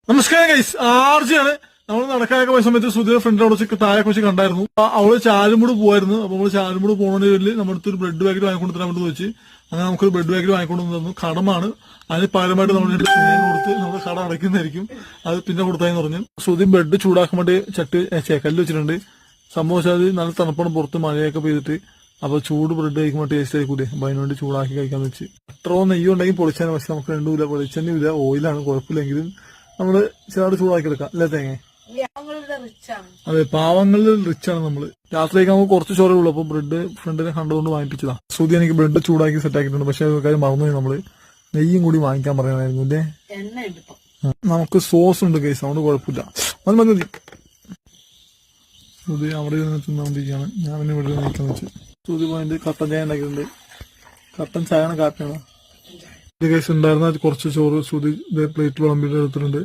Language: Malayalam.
നമസ്കാരം ഗൈസ്, ആർജിയാണ്. നമ്മൾ നടക്കാനൊക്കെ പോയ സമയത്ത് സുധീർ ഫ്രണ്ട് അവിടെ വെച്ച് താഴെ വെച്ച് കണ്ടായിരുന്നു. അവള് ചാലുമൂട് പോവായിരുന്നു. അപ്പൊ നമ്മള് ചാലുമൂട് പോകുന്നതിന്റെ പേരിൽ നമ്മുടെ അടുത്തൊരു ബ്രെഡ് പാക്കറ്റ് വാങ്ങിക്കൊണ്ട് തരാൻ വേണ്ടി വെച്ച് അങ്ങനെ നമുക്കൊരു ബ്രെഡ് പാക്കറ്റ് വാങ്ങിക്കൊണ്ട് തന്നു. കടമാണ്, അതിന് പകരമായിട്ട് നമ്മൾ കൊടുത്ത് നമ്മുടെ കട അടയ്ക്കുന്നതായിരിക്കും. അത് പിന്നെ കൊടുത്താന്ന് പറഞ്ഞു. സുധീർ ബ്രെഡ് ചൂടാക്കാൻ വേണ്ടി കല്ല് വെച്ചിട്ടുണ്ട്. സംഭവം അത് നല്ല തണുപ്പാണ്, പുറത്ത് മഴയൊക്കെ പെയ്തിട്ട്. അപ്പൊ ചൂട് ബ്രെഡ് കഴിക്കുമ്പോൾ ടേസ്റ്റ് ആയിക്കൂടെ, അപ്പൊ അതിനുവേണ്ടി ചൂടാക്കി കഴിക്കാന്ന് വെച്ച്. എത്രയോ നെയ്യ് ഉണ്ടെങ്കിൽ പൊളിച്ചാൽ, പക്ഷെ നമുക്ക് രണ്ടുമില്ല, വെളിച്ചെണ്ണയില്ല, ഓയിലാണ്, കുഴപ്പമില്ലെങ്കിലും നമ്മള് ചെറുതായിട്ട് ചൂടാക്കി എടുക്കാം അല്ലേ തേങ്ങ? അതെ, പാവങ്ങളിൽ റിച്ചാണ് നമ്മള്. രാത്രിയൊക്കെ നമുക്ക് കുറച്ച് ചോറേ ഉള്ളൂ. അപ്പൊ ബ്രെഡ് ഫ്രണ്ടിനെ കണ്ടുകൊണ്ട് വാങ്ങിപ്പിച്ചതാ. സുധി എനിക്ക് ബ്രെഡ് ചൂടാക്കി സെറ്റ് ആക്കിയിട്ടുണ്ട്. പക്ഷെ കാര്യം മറന്നു, നമ്മള് നെയ്യും കൂടി വാങ്ങിക്കാൻ പറയണമായിരുന്നു അല്ലേ. നമുക്ക് സോസ് ഉണ്ട് കേസ്, അതുകൊണ്ട് കുഴപ്പമില്ല. മതി മതി മതി. സുധി അവിടെ ഇരുന്ന് തിന്നാണ്ടിരിക്കുകയാണ്. ഞാൻ പിന്നെ ഇവിടെ നിൽക്കാന്ന് വെച്ച്. സുധി പോയിട്ട് കട്ടൻ ചായ ഉണ്ടാക്കിയിട്ടുണ്ട്. കട്ടൻ ചായയാണ് കാപ്പിയാണ്. കേസ് ഉണ്ടായിരുന്ന കുറച്ച് ചോറ് സുധി പ്ലേറ്റ് വിളമ്പിട്ട് എടുത്തിട്ടുണ്ട്.